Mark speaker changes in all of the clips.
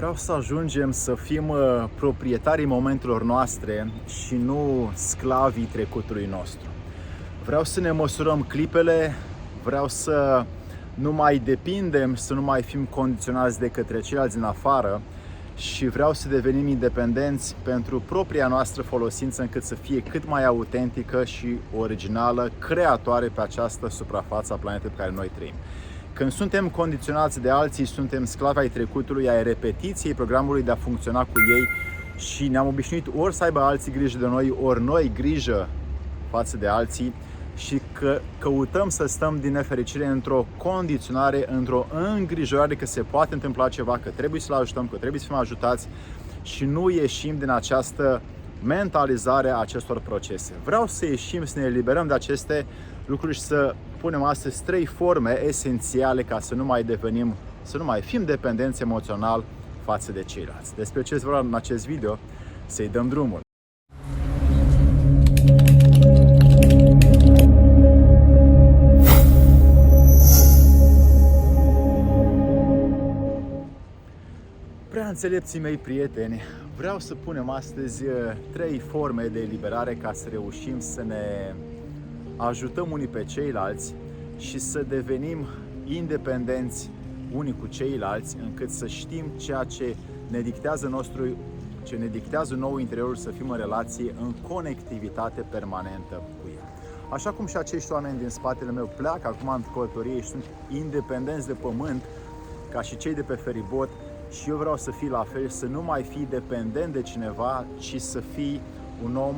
Speaker 1: Vreau să ajungem să fim proprietarii momentelor noastre și nu sclavii trecutului nostru. Vreau să ne măsurăm clipele, vreau să nu mai depindem, să nu mai fim condiționați de către ceilalți din afară și vreau să devenim independenți pentru propria noastră folosință, încât să fie cât mai autentică și originală, creatoare pe această suprafață a planetei pe care noi trăim. Când suntem condiționați de alții, suntem sclavi ai trecutului, ai repetiției programului de a funcționa cu ei și ne-am obișnuit ori să aibă alții grijă de noi, ori noi grijă față de alții și căutăm să stăm din nefericire într-o condiționare, într-o îngrijorare că se poate întâmpla ceva, că trebuie să-l ajutăm, că trebuie să fim ajutați și nu ieșim din această mentalizare a acestor procese. Vreau să ieșim, să ne eliberăm de aceste lucruri și să punem astăzi 3 forme esențiale ca să nu mai fim dependenți emoțional față de ceilalți. Despre ce vreau în acest video, să-i dăm drumul. Prea înțelepții mei prieteni, vreau să punem astăzi 3 forme de eliberare ca să reușim să ne ajutăm unii pe ceilalți și să devenim independenți unii cu ceilalți, încât să știm ceea ce ne dictează nouă interiorul, să fim în relație, în conectivitate permanentă cu el. Așa cum și acești oameni din spatele meu pleacă acum în călătorie și sunt independenți de pământ, ca și cei de pe feribot, și eu vreau să fii la fel, să nu mai fii dependent de cineva, ci să fii un om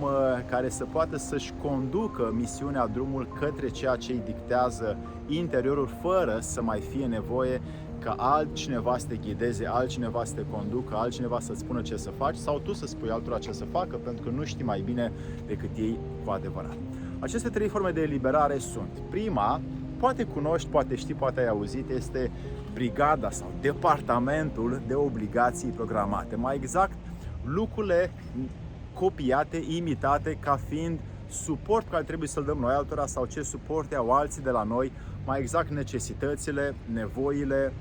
Speaker 1: care să poată să-și conducă misiunea, drumul către ceea ce îi dictează interiorul, fără să mai fie nevoie ca altcineva să te ghideze, altcineva să te conducă, altcineva să-ți spună ce să faci sau tu să spui altora ce să facă, pentru că nu știi mai bine decât ei cu adevărat. Aceste 3 forme de eliberare sunt: prima, poate cunoști, poate știi, poate ai auzit, este brigada sau departamentul de obligații programate. Mai exact, lucrurile copiate, imitate ca fiind suport care trebuie să-l dăm noi altora sau ce suporte au alții de la noi, mai exact necesitățile, nevoile,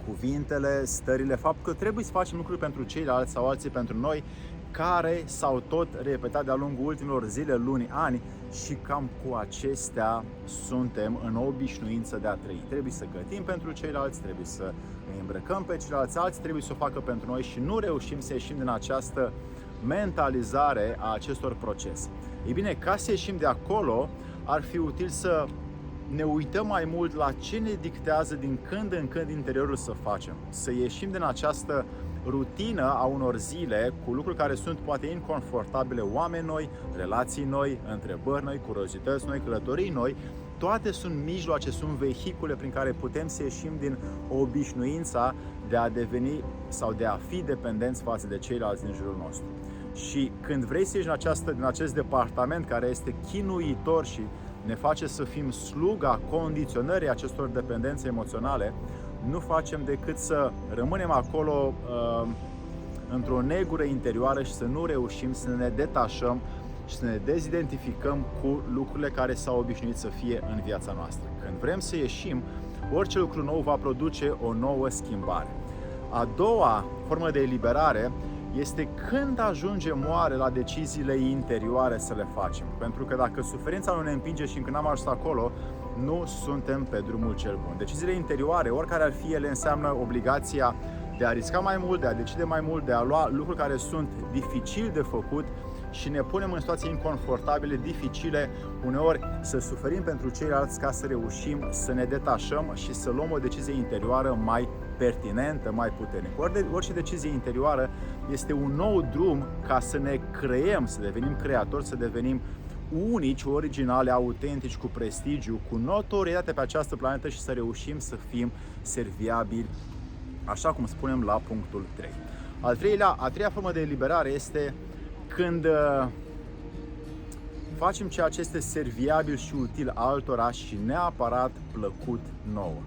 Speaker 1: cuvintele, stările, faptul că trebuie să facem lucruri pentru ceilalți sau alții pentru noi, care s-au tot repetat de-a lungul ultimilor zile, luni, ani și cam cu acestea suntem în obișnuință de a trăi. Trebuie să gătim pentru ceilalți, trebuie să ne îmbrăcăm pe ceilalți, alții trebuie să o facă pentru noi și nu reușim să ieșim din această mentalizare a acestor procese. Ei bine, ca să ieșim de acolo, ar fi util să ne uităm mai mult la ce ne dictează din când în când interiorul să facem. Să ieșim din această rutină a unor zile cu lucruri care sunt poate inconfortabile, oameni noi, relații noi, întrebări noi, curiozități noi, călătorii noi. Toate sunt mijloace, sunt vehicule prin care putem să ieșim din obișnuința de a deveni sau de a fi dependenți față de ceilalți din jurul nostru. Și când vrei să ieși din acest departament care este chinuitor și ne face să fim sluga condiționării acestor dependențe emoționale, nu facem decât să rămânem acolo într-o negură interioară și să nu reușim să ne detașăm și să ne dezidentificăm cu lucrurile care s-au obișnuit să fie în viața noastră. Când vrem să ieșim, orice lucru nou va produce o nouă schimbare. A doua formă de eliberare este când ajungem oare la deciziile interioare să le facem. Pentru că dacă suferința nu ne împinge și încă n-am ajuns acolo, nu suntem pe drumul cel bun. Deciziile interioare, oricare ar fi ele, înseamnă obligația de a risca mai mult, de a decide mai mult, de a lua lucruri care sunt dificil de făcut și ne punem în situații inconfortabile, dificile, uneori să suferim pentru ceilalți ca să reușim să ne detașăm și să luăm o decizie interioară mai pertinentă, mai puternică. Orice decizie interioară este un nou drum ca să ne creăm, să devenim creatori, să devenim unici, originale, autentici, cu prestigiu, cu notorietate pe această planetă și să reușim să fim serviabili, așa cum spunem la punctul 3. A treia formă de eliberare este când facem ceea ce este serviabil și util altora și neapărat plăcut nouă.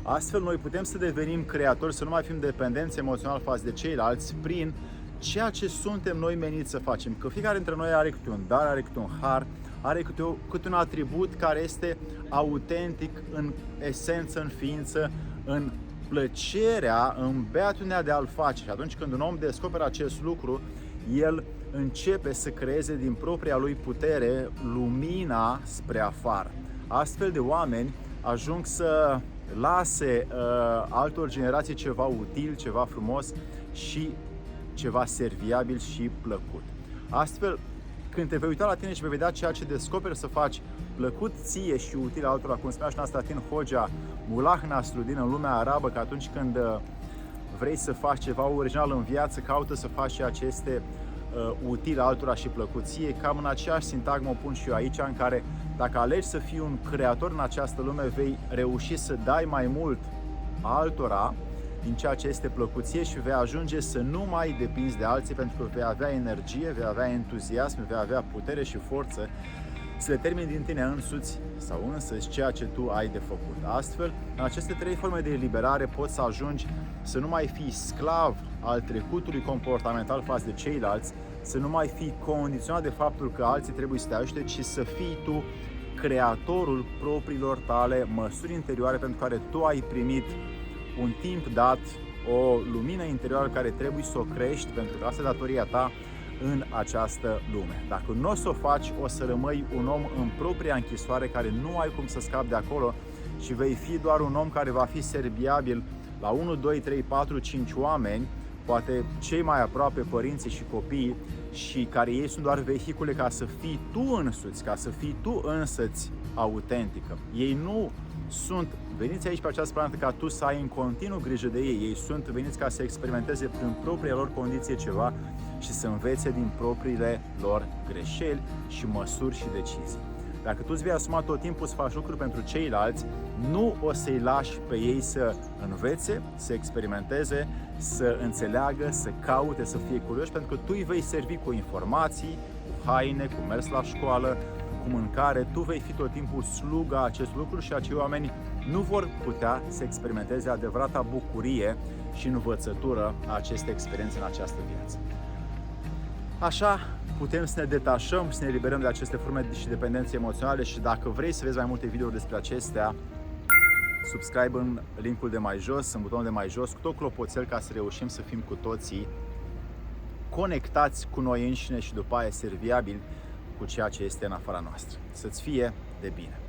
Speaker 1: Astfel, noi putem să devenim creatori, să nu mai fim dependenți emoțional față de ceilalți prin ceea ce suntem noi meniți să facem. Că fiecare dintre noi are câte un dar, are câte un har, are câte un atribut care este autentic în esență, în ființă, în plăcerea în beatitudinea de a-l face. Și atunci când un om descoperă acest lucru, el începe să creeze din propria lui putere lumina spre afară. Astfel de oameni ajung să lase altor generații ceva util, ceva frumos și ceva serviabil și plăcut. Astfel, când te vei uita la tine și vei vedea ceea ce descoperi să faci plăcut ție și util altora, cum spunea și Nastatin Hoxha, Mullah Nasruddin în lumea arabă, că atunci când vrei să faci ceva original în viață, caută să faci ceea ce este util altora și plăcut ție. Cam în aceeași sintagmă o pun și eu aici, în care dacă alegi să fii un creator în această lume, vei reuși să dai mai mult altora din ceea ce este plăcut ție și vei ajunge să nu mai depinzi de alții, pentru că vei avea energie, vei avea entuziasm, vei avea putere și forță să determini din tine însuți sau însăți ceea ce tu ai de făcut. Astfel, în aceste trei forme de eliberare poți să ajungi să nu mai fii sclav al trecutului comportamental față de ceilalți, să nu mai fii condiționat de faptul că alții trebuie să te ajute, ci să fii tu creatorul propriilor tale măsuri interioare pentru care tu ai primit un timp dat, o lumină interioară care trebuie să o crești, pentru că asta e datoria ta în această lume. Dacă nu o să o faci, o să rămâi un om în propria închisoare care nu ai cum să scapi de acolo și vei fi doar un om care va fi serviabil la 1, 2, 3, 4, 5 oameni, poate cei mai aproape, părinții și copiii, și care ei sunt doar vehicule ca să fii tu însuți, ca să fii tu însăți autentică. Ei nu sunt veniți aici pe această planetă ca tu să ai în continuu grijă de ei. Ei sunt veniți ca să experimenteze prin propria lor condiție ceva și să învețe din propriile lor greșeli și măsuri și decizii. Dacă tu îți vei asuma tot timpul să faci lucruri pentru ceilalți, nu o să-i lași pe ei să învețe, să experimenteze, să înțeleagă, să caute, să fie curioși, pentru că tu îi vei servi cu informații, cu haine, cu mers la școală, cu mâncare. Tu vei fi tot timpul sluga acest lucru și acei oameni nu vor putea să experimenteze adevărata bucurie și învățătură a acestei experiențe în această viață. Așa putem să ne detașăm, să ne eliberăm de aceste forme și dependențe emoționale și dacă vrei să vezi mai multe videouri despre acestea, subscribe în linkul de mai jos, în butonul de mai jos, cu tot clopoțel, ca să reușim să fim cu toții conectați cu noi înșine și după aia serviabili cu ceea ce este în afara noastră. Să-ți fie de bine!